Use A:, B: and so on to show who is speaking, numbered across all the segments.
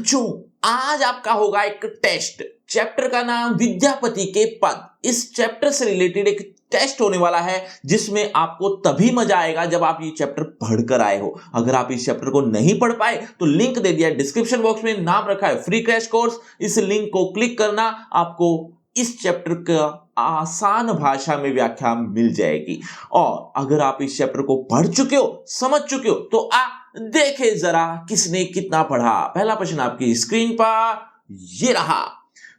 A: बच्चों आज आपका होगा एक टेस्ट। चैप्टर का नाम विद्यापति के पद। इस चैप्टर से रिलेटेड एक टेस्ट होने वाला है जिसमें आपको तभी मजा आएगा जब आप ये चैप्टर पढ़कर आए हो। अगर आप इस चैप्टर को नहीं पढ़ पाए तो लिंक दे दिया है डिस्क्रिप्शन बॉक्स में, नाम रखा है फ्री क्रैश कोर्स। इस लिंक को क्लिक करना, आपको इस चैप्टर का आसान भाषा में व्याख्या मिल जाएगी। और अगर आप इस चैप्टर को पढ़ चुके हो, समझ चुके हो, तो देखे जरा किसने कितना पढ़ा। पहला प्रश्न आपकी स्क्रीन पर ये रहा।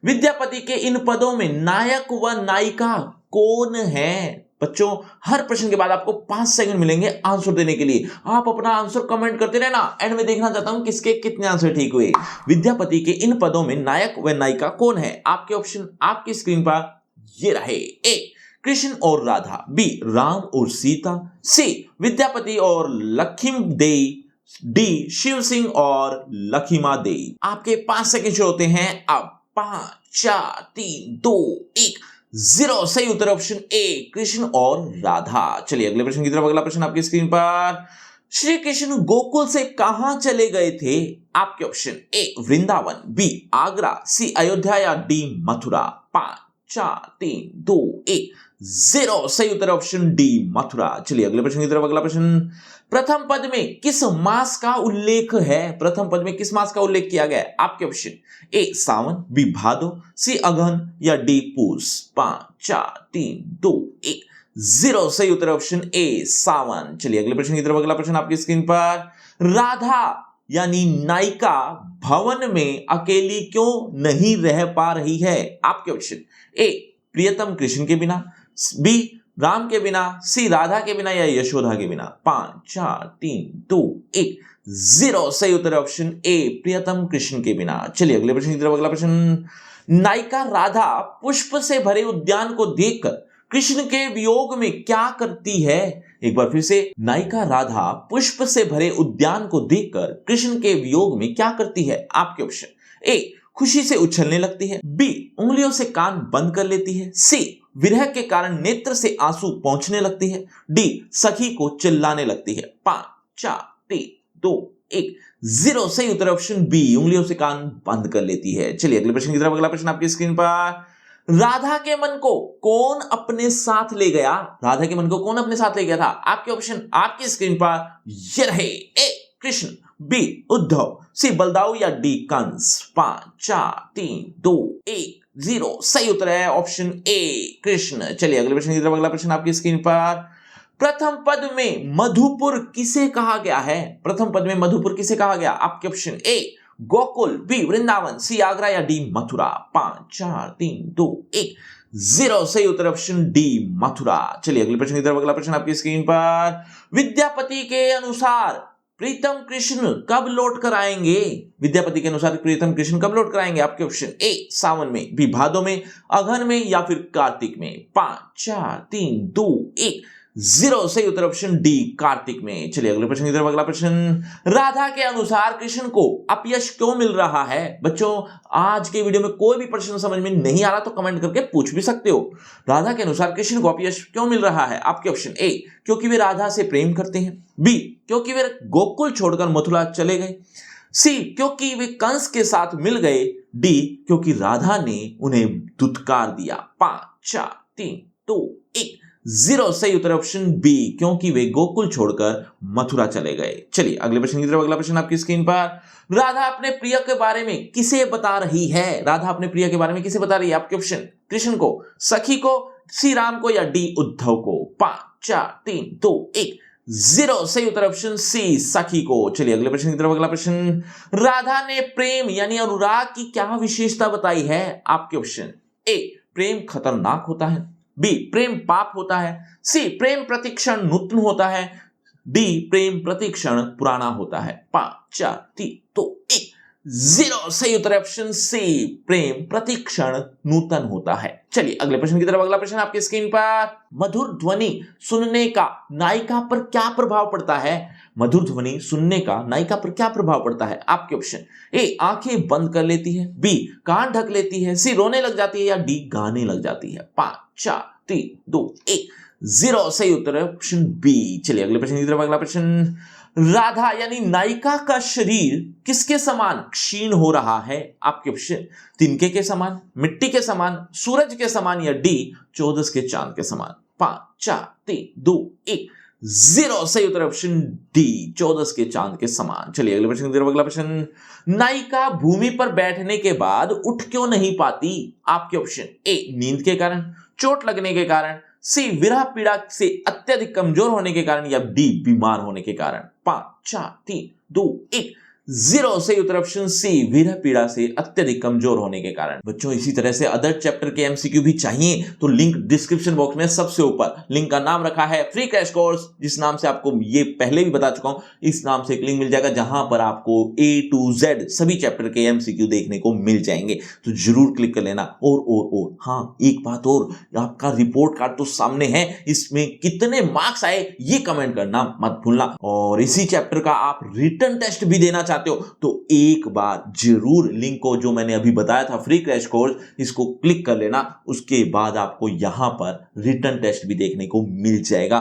A: विद्यापति के इन पदों में नायक व नायिका कौन है? बच्चों हर प्रश्न के बाद आपको 5 सेकंड मिलेंगे आंसर देने के लिए। आप अपना आंसर कमेंट करते रहना, एंड में देखना चाहता हूं किसके कितने आंसर ठीक हुए। विद्यापति के इन पदों में नायक व नायिका कौन है? आपके ऑप्शन आपकी स्क्रीन पर ये रहे। ए कृष्ण और राधा, बी राम और सीता, सी विद्यापति और लखीम देई, डी शिव सिंह और लखीमा देई। आपके 5 सेकंड शुरू होते हैं अब। 5 4 3 2 1 0। सही उत्तर ऑप्शन ए कृष्ण और राधा। चलिए अगले प्रश्न की तरफ। अगला प्रश्न आपकी स्क्रीन पर। श्री कृष्ण गोकुल से कहां चले गए थे? आपके option A Vrindavan, B Agra, C Ayodhya या डी मथुरा। 5 4 3 2 1 0। सही उत्तर ऑप्शन डी मथुरा। चलिए अगले प्रश्न की तरफ। अगला प्रश्न। प्रथम पद में किस मास का उल्लेख है? प्रथम पद में किस मास का उल्लेख किया गया है? आपके ऑप्शन ए सावन, बी भादो, सी अगहन या डी पूस। 5 4 3 2 1 0। सही उत्तर ऑप्शन ए सावन। चलिए अगले प्रश्न की तरफ। अगला प्रश्न आपकी स्क्रीन पर। राधा यानी नायिका भवन में अकेली क्यों नहीं रह पा रही है? आपके ऑप्शन ए प्रियतम कृष्ण के बिना, बी राम के बिना, सी राधा के बिना या यशोदा के बिना। 5 4 3 2 1 0। सही उत्तर ऑप्शन ए प्रियतम कृष्ण के बिना। चलिए अगले प्रश्न की तरफ। अगला प्रश्न। नायिका राधा पुष्प से भरे उद्यान को देखकर कृष्ण के वियोग में क्या करती है? एक बार फिर से। नायिका राधा पुष्प से भरे उद्यान को देखकर कृष्ण के वियोग में क्या करती है? आपके ऑप्शन ए खुशी से उछलने लगती है, बी उंगलियों से कान बंद कर लेती है, सी विरह के कारण नेत्र से आंसू पहुंचने लगती है, डी सखी को चिल्लाने लगती है। 5 4 3 2 1 0। सही उत्तर ऑप्शन बी उंगलियों से कान बंद कर लेती है। चलिए अगले प्रश्न की तरफ। अगला प्रश्न आपकी स्क्रीन पर। राधा के मन को कौन अपने साथ ले गया? राधा के मन को कौन अपने साथ ले गया था? आपके ऑप्शन आपकी स्क्रीन पर ये रहे। ए कृष्ण, बी उद्धव, सी बलदाऊ या डी कंस। 5 4 3 2 1 0। सही उत्तर है ऑप्शन ए कृष्ण। चलिए अगले प्रश्न की तरफ। अगला प्रश्न आपकी स्क्रीन पर। प्रथम पद में मधुपुर किसे कहा गया है? प्रथम पद में मधुपुर किसे कहा गया? आपके option A Gokul, B Vrindavan, C Agra या डी मथुरा। 5 4 3 2 1 0। सही उत्तर ऑप्शन डी मथुरा। चलिए अगले प्रश्न की तरफ। अगला प्रश्न आपकी स्क्रीन पर। विद्यापति के अनुसार प्रीतम कृष्ण कब लौट कर आएंगे? विद्यापति के अनुसार प्रीतम कृष्ण कब लौट कर आएंगे? आपके ऑप्शन ए सावन में, बी भादो में, अगहन में या फिर कार्तिक में। 5 4 3 2 1 0। सही उत्तर ऑप्शन डी कार्तिक में। चलिए अगले प्रश्न की तरफ। अगला प्रश्न। राधा के अनुसार कृष्ण को अपयश क्यों मिल रहा है? बच्चों आज के वीडियो में कोई भी प्रश्न समझ में नहीं आ रहा तो कमेंट करके पूछ भी सकते हो। राधा के अनुसार कृष्ण को अपयश क्यों मिल रहा है? आपके ऑप्शन ए क्योंकि वे राधा से प्रेम करते हैं, बी क्योंकि वे गोकुल छोड़कर मथुरा चले गए, सी क्योंकि वे कंस के साथ मिल गए, डी क्योंकि राधा ने उन्हें दुत्कार दिया। 5 4 3 2 1 0। सही उत्तर ऑप्शन बी क्योंकि वे गोकुल छोड़कर मथुरा चले गए। चलिए अगले प्रश्न की तरफ। अगला प्रश्न आपकी स्क्रीन पर। राधा अपने प्रिय के बारे में किसे बता रही है? राधा अपने प्रिय के बारे में किसे बता रही है? आपके ऑप्शन कृष्ण को, सखी को, सी राम को या डी उद्धव को। 5 4 3 2 1 0। सही उत्तर ऑप्शन सी सखी को। चलिए अगले प्रश्न की तरफ। अगला प्रश्न। राधा ने प्रेम यानी अनुराग की क्या विशेषता बताई है? आपके ऑप्शन ए प्रेम खतरनाक होता है, बी प्रेम पाप होता है, सी प्रेम प्रतिक्षण नूतन होता है, डी प्रेम प्रतिक्षण पुराना होता है। 5 4 3 2 1 0। सही उत्तर ऑप्शन सी प्रेम प्रतिक्षण नूतन होता है। चलिए अगले प्रश्न की तरफ। अगला प्रश्न आपकी स्क्रीन पर। मधुर ध्वनि सुनने का नायिका पर क्या प्रभाव पड़ता है? मधुर ध्वनि सुनने का नायिका पर क्या प्रभाव पड़ता है? आपके ऑप्शन ए आंखें बंद कर लेती है, बी कान ढक लेती है, सी रोने लग जाती है या डी गाने लग जाती है। 5 4 3 2 1 0। सही उत्तर है ऑप्शन बी। चलिए अगले प्रश्न की तरफ। अगला प्रश्न। राधा यानी नायिका का शरीर किसके समान क्षीण हो रहा है? आपके ऑप्शन तिनके के समान, मिट्टी के समान, सूरज के समान या डी चौदस के चांद के समान। 5 4 3 2 1 0 सही उत्तर ऑप्शन डी चौदस के चांद के समान। चलिए अगले प्रश्न की तरफ। अगला प्रश्न, नायिका भूमि पर बैठने के बाद उठ क्यों नहीं पाती? आपके ऑप्शन ए नींद के कारण, चोट लगने के कारण, सी विरह पीड़ा से अत्यधिक कमजोर होने के कारण या डी बीमार होने के कारण। 5 4 3 2 1 0 सही उत्तर ऑप्शन सी विरह पीड़ा से अत्यधिक कमजोर होने के कारण। बच्चों इसी तरह से अदर चैप्टर के एमसीक्यू भी चाहिए तो लिंक डिस्क्रिप्शन बॉक्स में सबसे ऊपर लिंक का नाम रखा है फ्री क्रैश कोर्स, जिस नाम से आपको ये पहले भी बता चुका हूं, इस नाम से एक लिंक मिल जाएगा जहां पर आपको A to Z सभी चैप्टर के एमसीक्यू देखने को मिल जाएंगे, तो जरूर क्लिक कर लेना। और हाँ एक बात और, आपका रिपोर्ट कार्ड तो सामने है, इसमें कितने मार्क्स आए ये कमेंट करना मत भूलना। और इसी चैप्टर का आप रिटन टेस्ट भी देना चाहते हो तो एक बार जरूर लिंक को जो मैंने अभी बताया था फ्री क्रैश कोर्स, इसको क्लिक कर लेना। उसके बाद आपको यहां पर रिटन टेस्ट भी देखने को मिल जाएगा।